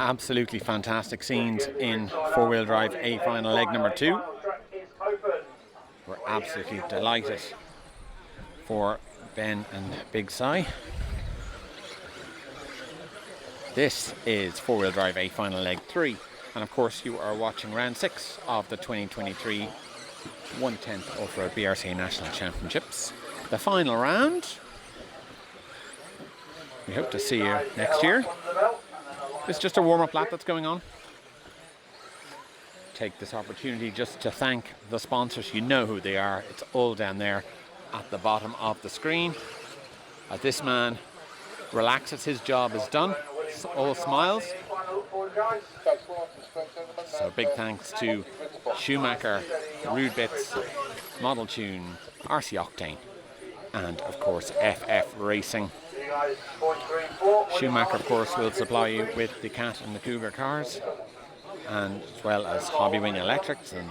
Absolutely fantastic scenes in four-wheel drive A final leg number 2. We're absolutely delighted for Ben and Big Si. This is four-wheel drive A final leg 3, and of course you are watching round 6 of the 2023 1/10 Off-Road BRCA National Championships. The final round. We hope to see you next year. It's just a warm-up lap that's going on. Take this opportunity just to thank the sponsors. You know who they are. It's all down there at the bottom of the screen. As this man relaxes, his job is done. All smiles. So big thanks to Schumacher, Rude Bits, Model Tune, RC Octane, and of course FF Racing. Schumacher, of course, will supply you with the Cat and the Cougar cars, and as well as Hobbywing Electrics and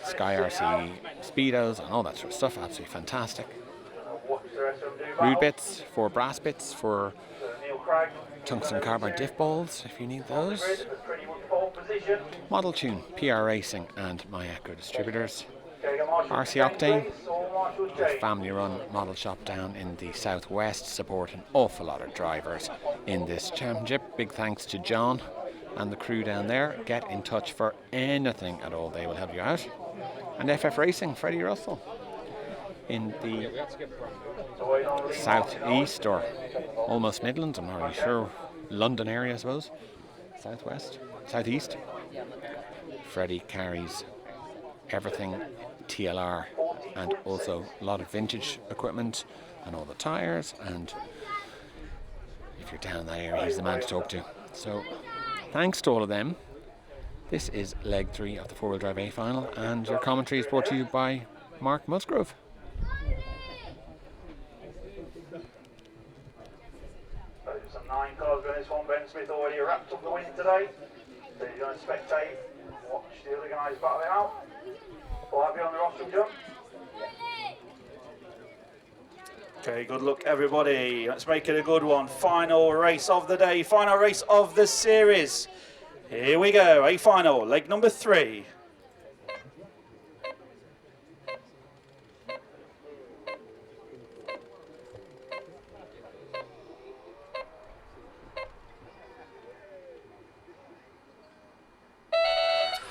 Sky RC Speedos and all that sort of stuff. Absolutely fantastic. Rude Bits for brass bits for tungsten carbide diff balls if you need those. Model Tune, PR Racing and My Echo Distributors. RC Octane, a family-run model shop down in the southwest, support an awful lot of drivers in this championship. Big thanks to John and the crew down there. Get in touch for anything at all, they will help you out. And FF Racing, Freddie Russell, in the southeast or almost Midlands, I'm not really sure, London area I suppose, southwest, southeast. Freddie carries everything TLR and also a lot of vintage equipment and all the tyres, and if you're down that area he's the man to talk to. So thanks to all of them. This is leg 3 of the four-wheel drive A final, and your commentary is brought to you by Mark Musgrave. Some 9 cars in this one. Ben Smith already wrapped up the win today. So you're going to spectate, watch the other guys battle it out. We'll have you on the rostrum, John. Okay, good luck everybody. Let's make it a good one. Final race of the day, final race of the series. Here we go, a final, leg number 3.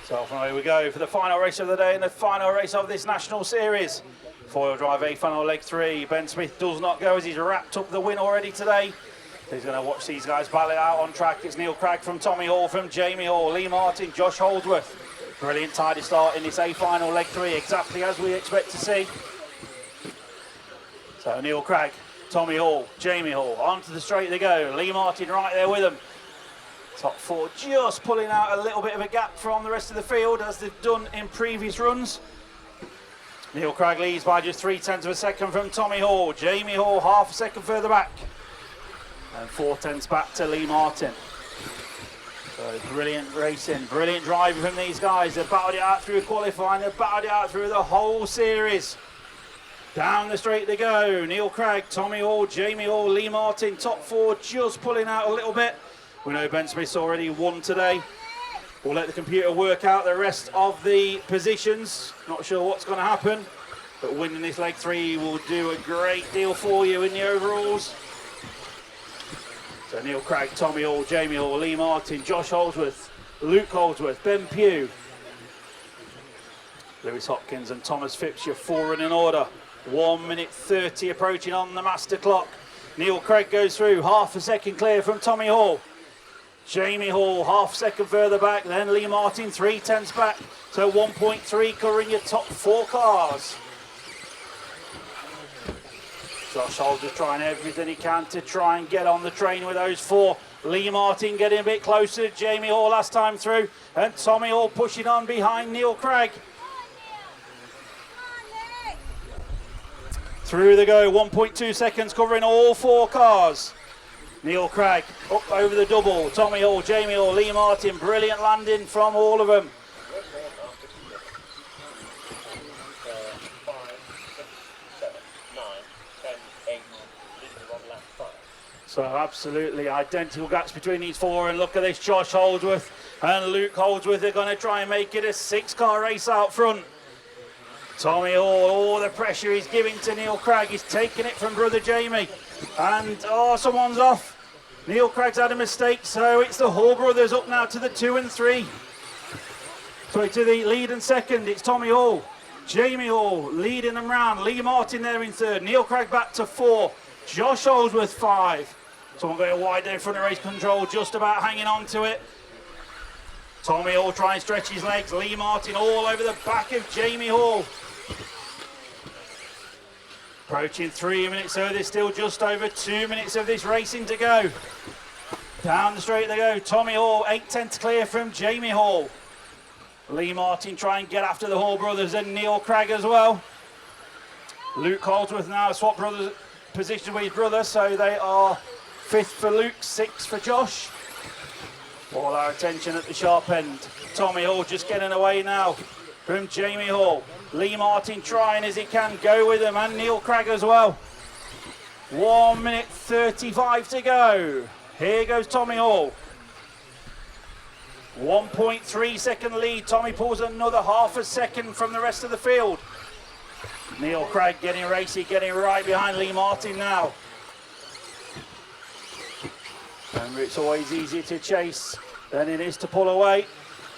So off and away we go for the final race of the day and the final race of this national series. Four-wheel drive A final leg 3. Ben Smith does not go as he's wrapped up the win already today. He's going to watch these guys battle it out on track. It's Neil Craig from Tommy Hall, from Jamie Hall, Lee Martin, Josh Holdsworth. Brilliant tidy start in this A final leg 3, exactly as we expect to see. So Neil Craig, Tommy Hall, Jamie Hall, onto the straight they go. Lee Martin right there with them. Top 4 just pulling out a little bit of a gap from the rest of the field as they've done in previous runs. Neil Craig leads by just 0.3 of a second from Tommy Hall. Jamie Hall half a second further back. And 0.4 back to Lee Martin. So brilliant racing, brilliant driving from these guys. They've battled it out through qualifying, they've battled it out through the whole series. Down the straight they go. Neil Craig, Tommy Hall, Jamie Hall, Lee Martin, top 4 just pulling out a little bit. We know Ben Smith's already won today. We'll let the computer work out the rest of the positions. Not sure what's going to happen, but winning this leg 3 will do a great deal for you in the overalls. So Neil Craig, Tommy Hall, Jamie Hall, Lee Martin, Josh Holdsworth, Luke Holdsworth, Ben Pugh, Lewis Hopkins and Thomas Phipps, your 4 in order. 1 minute 30 approaching on the master clock. Neil Craig goes through, half a second clear from Tommy Hall. Jamie Hall, half second further back, then Lee Martin, 0.3 back. So 1.3 covering your top 4 cars. Josh Holdsworth trying everything he can to try and get on the train with those 4. Lee Martin getting a bit closer to Jamie Hall last time through. And Tommy Hall pushing on behind Neil Craig. Through they go, 1.2 seconds covering all 4 cars. Neil Craig up over the double. Tommy Hall, Jamie Hall, Lee Martin. Brilliant landing from all of them. So absolutely identical gaps between these four, and look at this, Josh Holdsworth and Luke Holdsworth are going to try and make it a 6-car race out front. Tommy Hall, all the pressure he's giving to Neil Craig, he's taking it from brother Jamie, and someone's off. Neil Craig's had a mistake, so it's the Hall brothers up now to the 2 and 3. Sorry, to the lead and second, it's Tommy Hall, Jamie Hall leading them round, Lee Martin there in third, Neil Craig back to 4, Josh Holdsworth 5. Someone going wide there in front of race control, just about hanging on to it. Tommy Hall trying to stretch his legs, Lee Martin all over the back of Jamie Hall. Approaching 3 minutes, so there's still just over 2 minutes of this racing to go. Down the straight they go, Tommy Hall, 8/10 clear from Jamie Hall. Lee Martin trying to get after the Hall brothers and Neil Craig as well. Luke Holdsworth now swap brothers position with his brother, so they are 5th for Luke, 6th for Josh. All our attention at the sharp end. Tommy Hall just getting away now from Jamie Hall. Lee Martin trying as he can go with him, and Neil Craig as well. 1 minute 35 to go. Here goes Tommy Hall. 1.3 second lead. Tommy pulls another half a second from the rest of the field. Neil Craig getting racy, getting right behind Lee Martin now. Remember, it's always easier to chase than it is to pull away.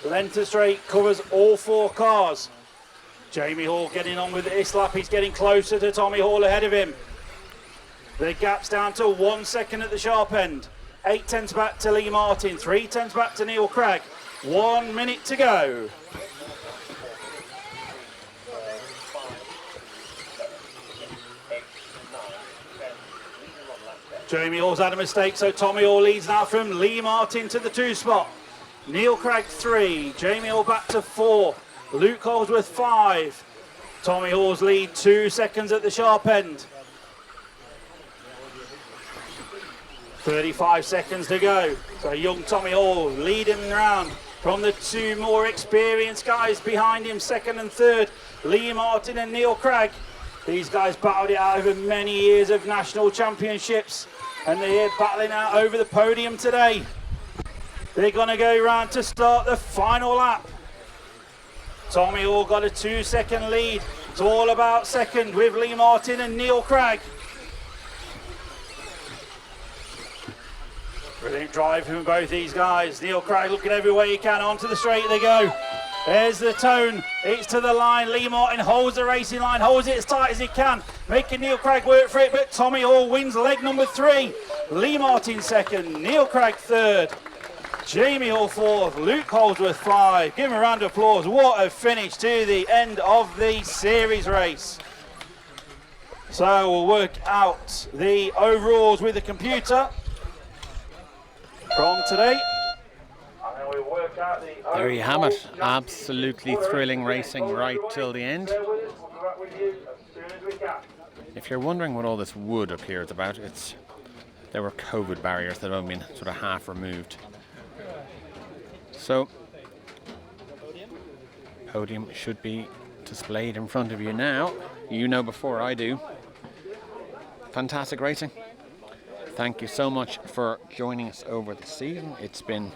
Length of straight covers all 4 cars. Jamie Hall getting on with this lap. He's getting closer to Tommy Hall ahead of him. The gap's down to 1 second at the sharp end. 8/10 back to Lee Martin. 3/10 back to Neil Craig. 1 minute to go. Jamie Hall's had a mistake, so Tommy Hall leads now from Lee Martin to the 2 spot. Neil Craig 3, Jamie Hall back to 4, Luke Holdsworth 5. Tommy Hall's lead 2 seconds at the sharp end. 35 seconds to go. So young Tommy Hall leading round from the 2 more experienced guys behind him, 2nd and 3rd, Lee Martin and Neil Craig. These guys battled it out over many years of national championships, and they're here battling out over the podium today. They're going to go round to start the final lap. Tommy Hall got a 2 second lead. It's all about second with Lee Martin and Neil Craig. Brilliant drive from both these guys. Neil Craig looking every way he can, onto the straight they go. There's the tone, it's to the line. Lee Martin holds the racing line, holds it as tight as he can, making Neil Craig work for it, but Tommy Hall wins leg number 3. Lee Martin 2nd, Neil Craig 3rd, Jamie Hall 4th, Luke Holdsworth 5. Give him a round of applause. What a finish to the end of the series race. So we'll work out the overalls with the computer from today. There you have it. Absolutely thrilling racing right till the end. If you're wondering what all this wood up here is about, there were COVID barriers that have been sort of half removed. So, podium should be displayed in front of you now. You know before I do. Fantastic racing. Thank you so much for joining us over the season. It's been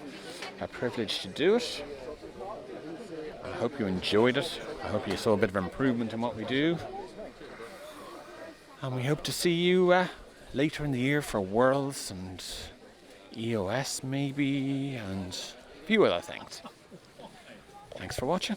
a privilege to do it. I hope you enjoyed it. I hope you saw a bit of improvement in what we do. And we hope to see you later in the year for Worlds and EOS maybe, and a few other things. Thanks for watching.